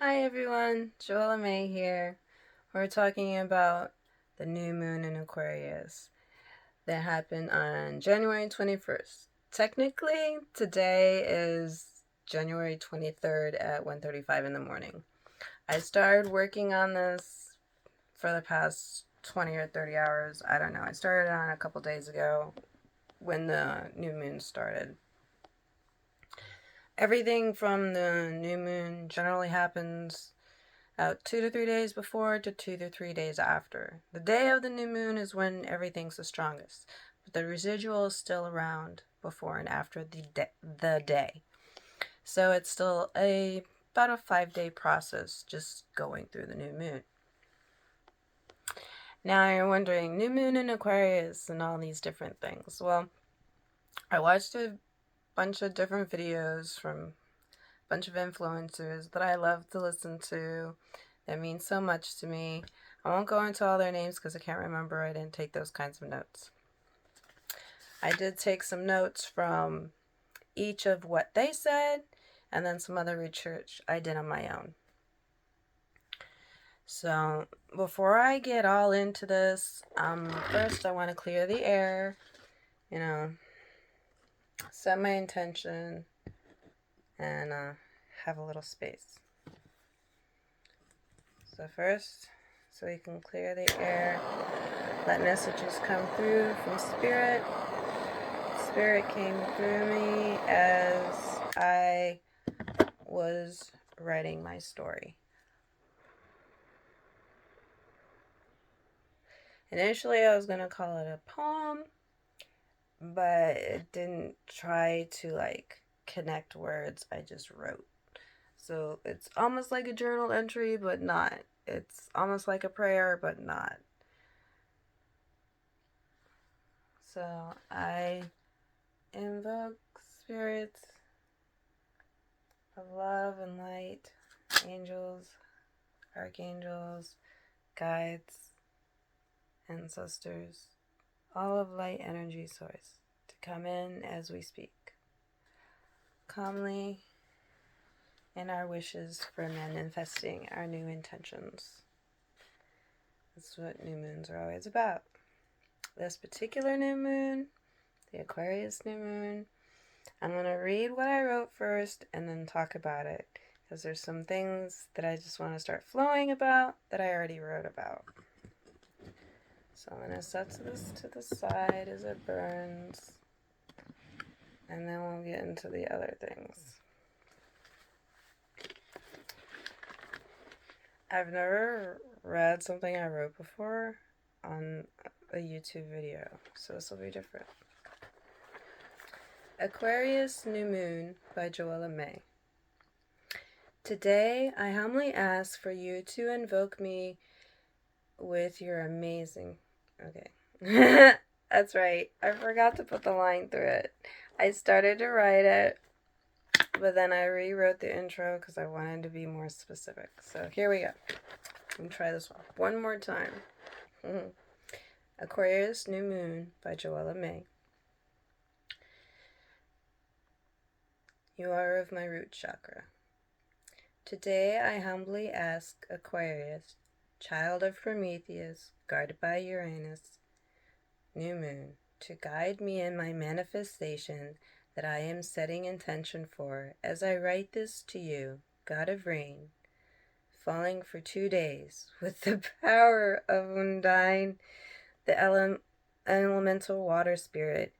Hi everyone, Joella May here. We're talking about the new moon in Aquarius that happened on January 21st. Technically, today is January 23rd at 1:35 in the morning. I started working on this for the past 20 or 30 hours. I don't know. I started on a couple days ago when the new moon started. Everything from the new moon generally happens 2 to 3 days before to 2 to 3 days after. The day of the new moon is when everything's the strongest, but the residual is still around before and after the day. So it's still about a 5-day process just going through the new moon. Now you're wondering, new moon in Aquarius and all these different things. Well, I watched a bunch of different videos from a bunch of influencers that I love to listen to that mean so much to me. I won't go into all their names because I can't remember. I didn't take those kinds of notes. I did take some notes from each of what they said and then some other research I did on my own. So before I get all into this, first I want to clear the air, set my intention, and have a little space. So first, so we can clear the air, let messages come through from Spirit. Spirit came through me as I was writing my story. Initially, I was going to call it a poem, but it didn't try to connect words. I just wrote. So it's almost like a journal entry, but not. It's almost like a prayer, but not. So I invoke spirits of love and light, angels, archangels, guides, ancestors, all of light energy source to come in as we speak, calmly in our wishes for manifesting our new intentions. That's what new moons are always about. This particular new moon, the Aquarius new moon, I'm going to read what I wrote first and then talk about it, because there's some things that I just want to start flowing about that I already wrote about. So I'm going to set this to the side as it burns, and then we'll get into the other things. I've never read something I wrote before on a YouTube video, so this will be different. Aquarius New Moon by Joella May. Today, I humbly ask for you to invoke me with your amazing... Okay. That's right. I forgot to put the line through it. I started to write it, but then I rewrote the intro because I wanted to be more specific. So here we go. Let me try this one more time. Aquarius New Moon by Joella May. You are of my root chakra. Today I humbly ask Aquarius, child of Prometheus, guarded by Uranus, new moon, to guide me in my manifestation that I am setting intention for as I write this to you, God of Rain, falling for 2 days with the power of Undine, the elemental water spirit,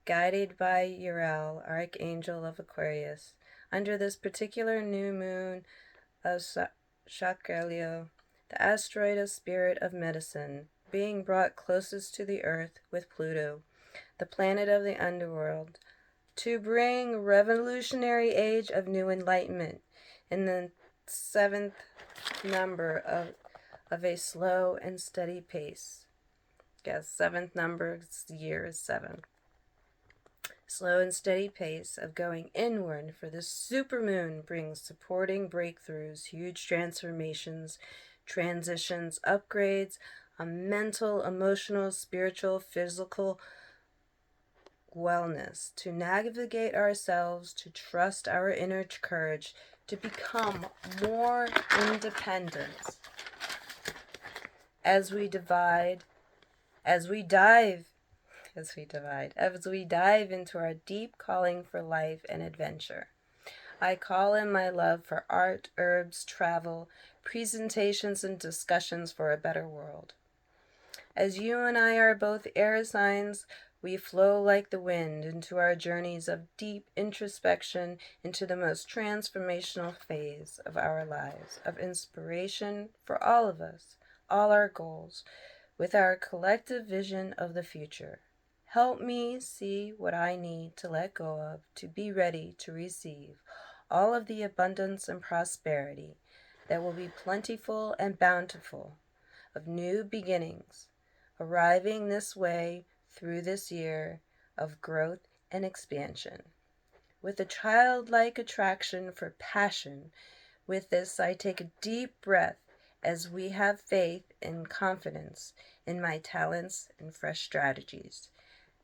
guided by Uriel, archangel of Aquarius, under this particular new moon of Chakrelio, the asteroid of spirit of medicine, being brought closest to the earth with Pluto, the planet of the underworld, to bring revolutionary age of new enlightenment in the 7th number of a slow and steady pace. Yes, 7th number year is 7. Slow and steady pace of going inward, for the supermoon brings supporting breakthroughs, huge transformations, transitions, upgrades, a mental, emotional, spiritual, physical wellness, to navigate ourselves, to trust our inner courage, to become more independent as we dive into our deep calling for life and adventure. I call in my love for art, herbs, travel, presentations, and discussions for a better world. As you and I are both air signs, we flow like the wind into our journeys of deep introspection into the most transformational phase of our lives, of inspiration for all of us, all our goals, with our collective vision of the future. Help me see what I need to let go of to be ready to receive all of the abundance and prosperity that will be plentiful and bountiful of new beginnings, arriving this way through this year of growth and expansion. With a childlike attraction for passion, with this I take a deep breath as we have faith and confidence in my talents and fresh strategies.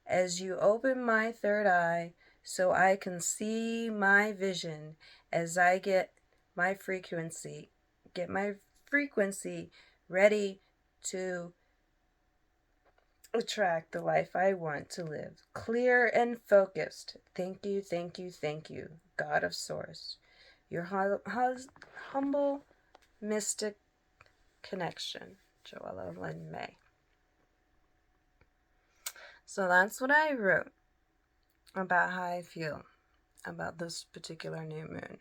As you open my third eye so I can see my vision as I get my frequency ready to attract the life I want to live. Clear and focused. Thank you, thank you, thank you, God of Source. Your humble mystic connection, Joella Lynn May. So that's what I wrote about how I feel about this particular new moon.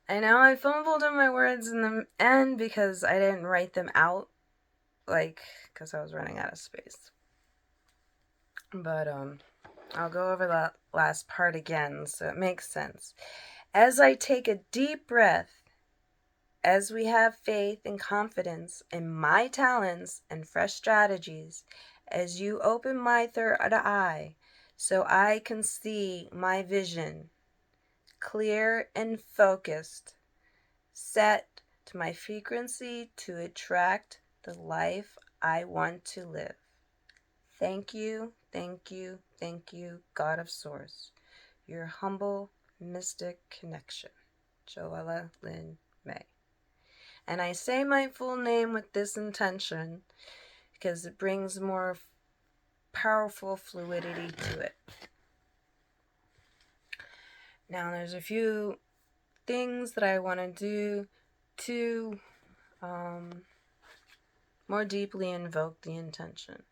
I know I fumbled in my words in the end because I didn't write them out, because I was running out of space. But I'll go over that last part again so it makes sense. As I take a deep breath, as we have faith and confidence in my talents and fresh strategies, as you open my third eye so I can see my vision, clear and focused, set to my frequency to attract the life I want to live. Thank you, thank you, thank you, God of Source. Your humble mystic connection, Joella Lynn May. And I say my full name with this intention because it brings more powerful fluidity to it. Now there's a few things that I want to do to more deeply invoke the intention.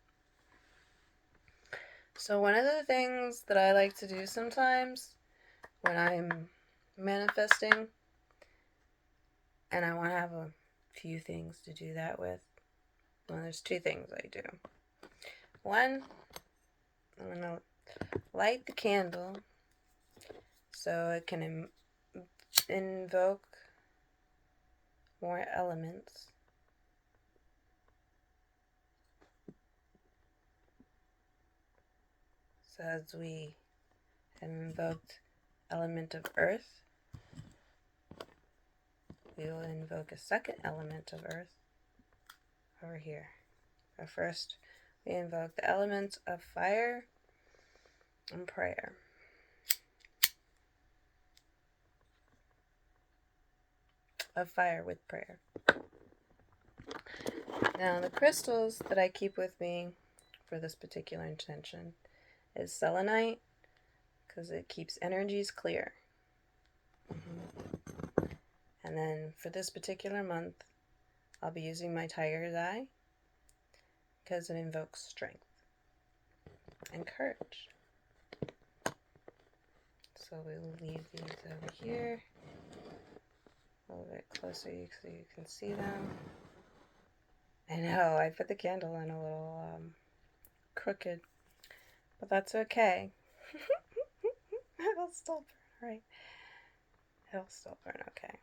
So one of the things that I like to do sometimes when I'm manifesting, and I want to have a few things to do that with, well, there's two things I do. One, I'm going to light the candle so it can invoke more elements. So as we have invoked element of earth, we will invoke a second element of earth over here. But first, we invoke the elements of fire and prayer. Of fire with prayer. Now, the crystals that I keep with me for this particular intention is selenite, because it keeps energies clear. And then for this particular month, I'll be using my tiger's eye, because it invokes strength and courage. So we will leave these over here, a little bit closer so you can see them. I know, I put the candle in a little crooked, but that's okay. It'll still burn, right? It'll still burn okay.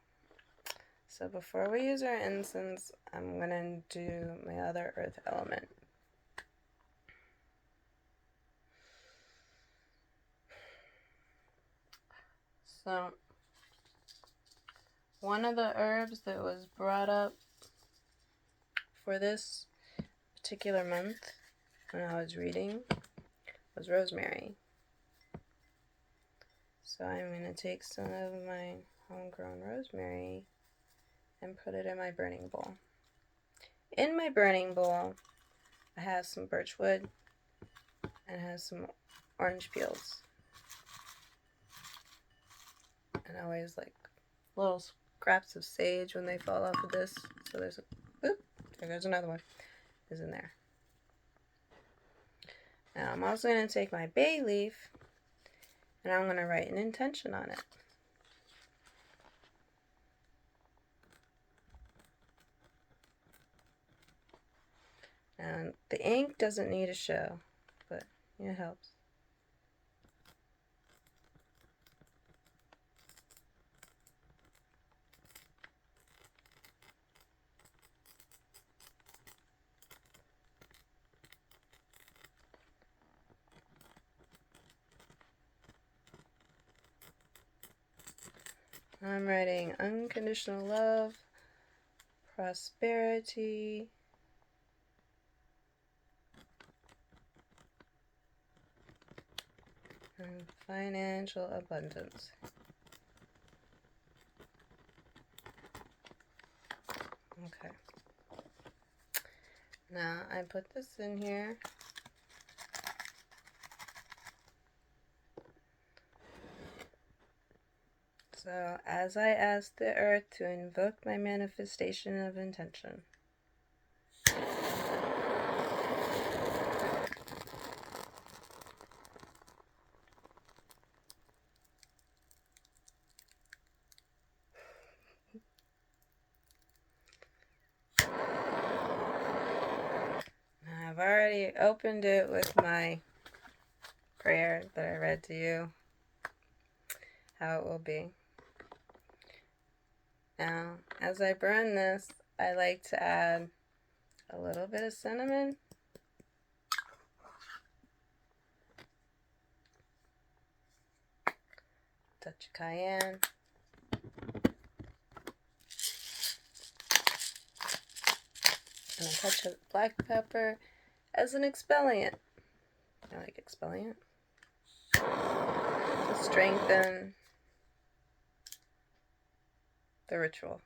So before we use our incense, I'm going to do my other earth element. So, one of the herbs that was brought up for this particular month when I was reading was rosemary. So I'm going to take some of my homegrown rosemary and put it in my burning bowl. In my burning bowl, I have some birch wood and I have some orange peels. And I always like little scraps of sage when they fall off of this. So there's a, oop, there goes another one, is in there. Now I'm also going to take my bay leaf and I'm going to write an intention on it. And the ink doesn't need to show, but it helps. I'm writing unconditional love, prosperity, and financial abundance. Okay. Now I put this in here. So as I ask the earth to invoke my manifestation of intention. I've already opened it with my prayer that I read to you, how it will be. Now, as I burn this, I like to add a little bit of cinnamon, touch of cayenne, and a touch of black pepper as an exfoliant. I like exfoliant to strengthen the ritual.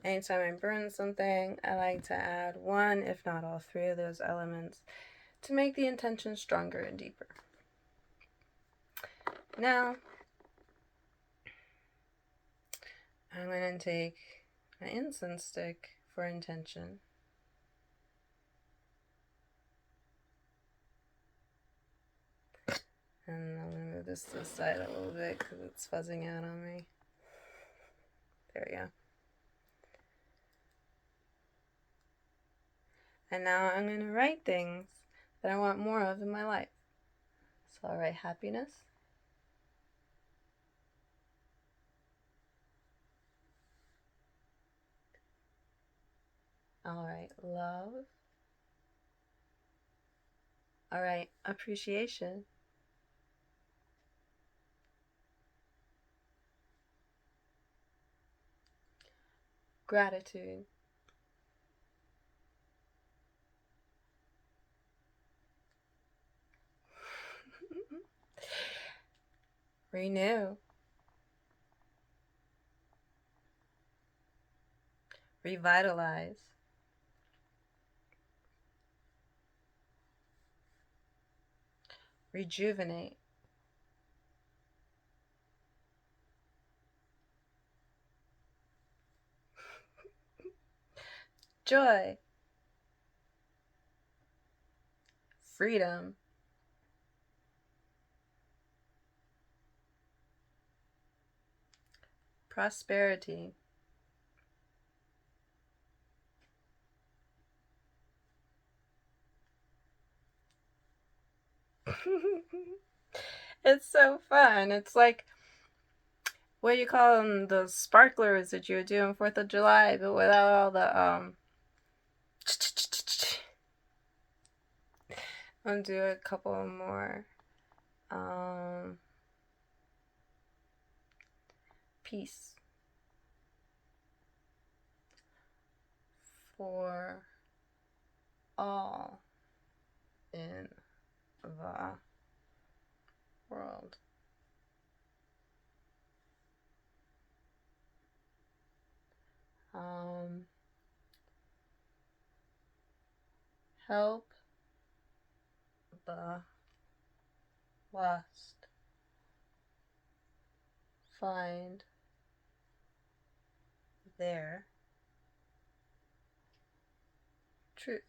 Anytime I burn something, I like to add one, if not all three of those elements to make the intention stronger and deeper. Now, I'm going to take an incense stick for intention. And I'm going to move this to the side a little bit because it's fuzzing out on me. There we go. And now I'm going to write things that I want more of in my life. So I'll write happiness. I'll write love. I'll write appreciation. Gratitude. Renew. Revitalize. Rejuvenate. Joy. Freedom. Prosperity. It's so fun. It's like, what do you call them? The sparklers that you would do on 4th of July, but without all the, I'll do a couple more. Peace. For all in the world. Help the lost find their truth.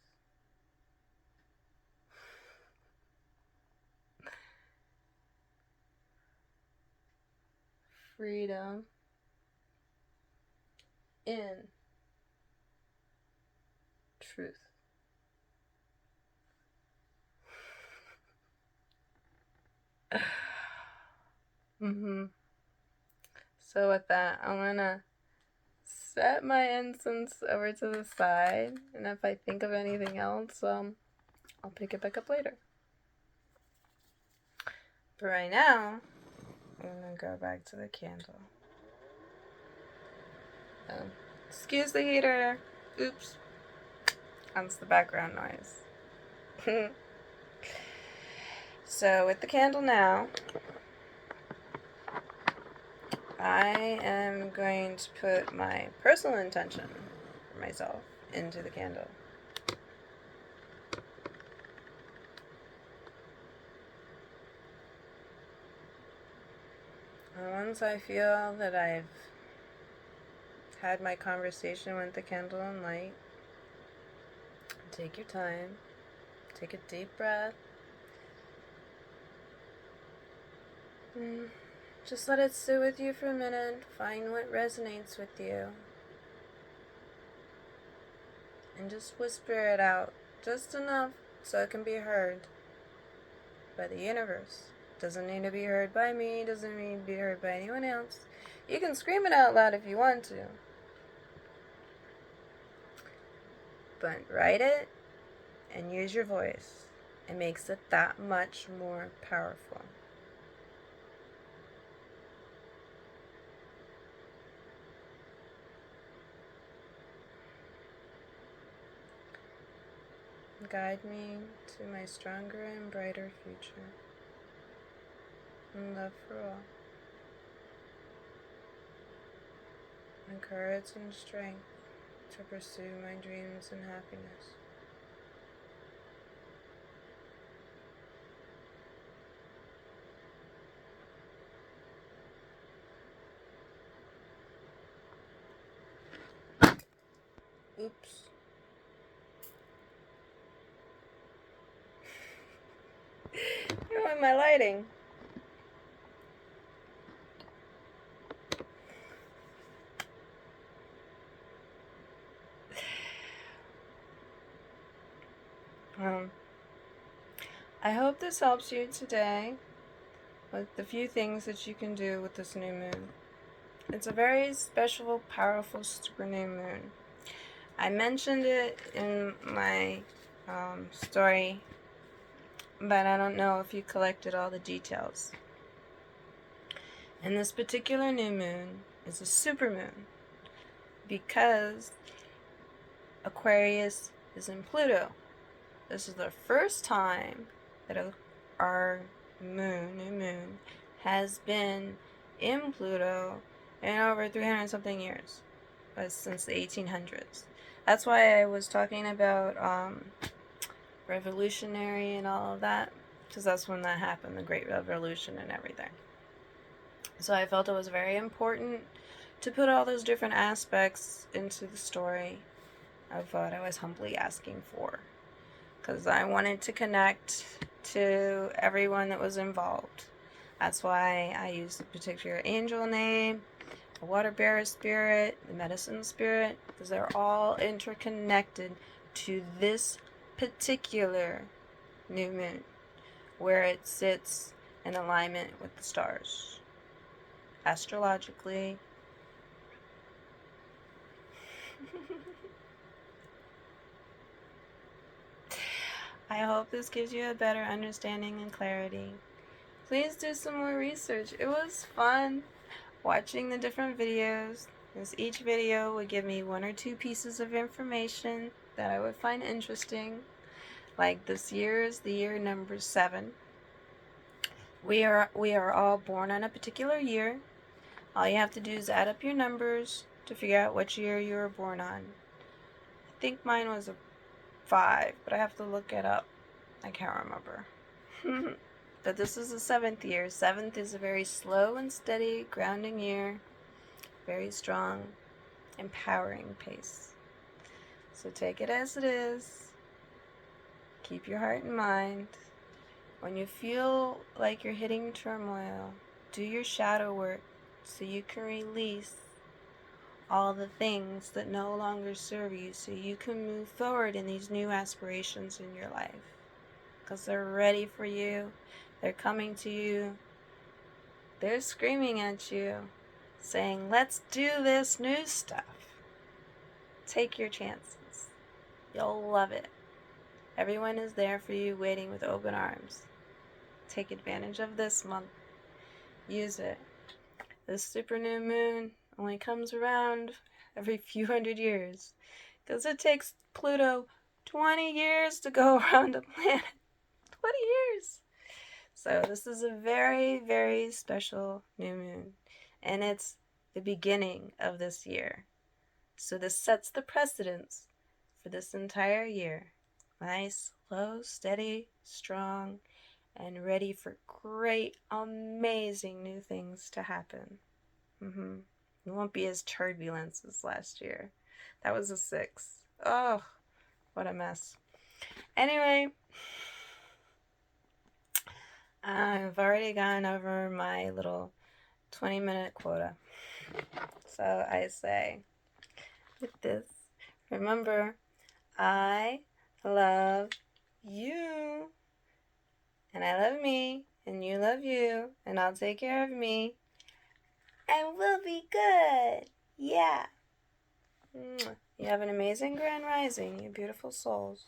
Freedom in truth. So with that, I'm gonna set my incense over to the side, and if I think of anything else, I'll pick it back up later. But right now, I'm gonna go back to the candle. Excuse the heater. Oops. That's the background noise. So with the candle now, I am going to put my personal intention for myself into the candle. And once I feel that I've had my conversation with the candle and light, take your time, take a deep breath, and just let it sit with you for a minute, find what resonates with you, and just whisper it out, just enough so it can be heard by the universe. Doesn't need to be heard by me, doesn't need to be heard by anyone else. You can scream it out loud if you want to, but write it and use your voice. It makes it that much more powerful. Guide me to my stronger and brighter future, and love for all, and courage and strength to pursue my dreams and happiness. Oops. You ruined my lighting. I hope this helps you today with the few things that you can do with this new moon. It's a very special, powerful super new moon. I mentioned it in my story, but I don't know if you collected all the details. And this particular new moon is a supermoon because Aquarius is in Pluto. This is the first time that our new moon, has been in Pluto in over 300 something years, since the 1800s. That's why I was talking about revolutionary and all of that, because that's when that happened, the Great Revolution and everything. So I felt it was very important to put all those different aspects into the story of what I was humbly asking for, because I wanted to connect to everyone that was involved. That's why I used a particular angel name, the water bearer spirit, the medicine spirit, because they're all interconnected to this particular new moon, where it sits in alignment with the stars, astrologically. I hope this gives you a better understanding and clarity. Please do some more research. It was fun watching the different videos, as each video would give me 1 or 2 pieces of information that I would find interesting. Like this year is the year number 7. We are all born on a particular year. All you have to do is add up your numbers to figure out which year you were born on. I think mine was 5, but I have to look it up. I can't remember. But this is the 7th year. 7th is a very slow and steady, grounding year. Very strong, empowering pace. So take it as it is. Keep your heart in mind. When you feel like you're hitting turmoil, do your shadow work so you can release all the things that no longer serve you, so you can move forward in these new aspirations in your life. Because they're ready for you. They're coming to you. They're screaming at you, saying, let's do this new stuff. Take your chances. You'll love it. Everyone is there for you, waiting with open arms. Take advantage of this month. Use it. This super new moon only comes around every few hundred years, because it takes Pluto 20 years to go around a planet. 20 years! So this is a very, very special new moon, and it's the beginning of this year. So this sets the precedence for this entire year. Nice, slow, steady, strong, and ready for great, amazing new things to happen. It won't be as turbulent as last year. That was a 6. Oh, what a mess. Anyway, I've already gone over my little 20-minute quota. So I say, with this, remember, I love you, and I love me, and you love you, and I'll take care of me, and we'll be good. Yeah. You have an amazing grand rising, you beautiful souls.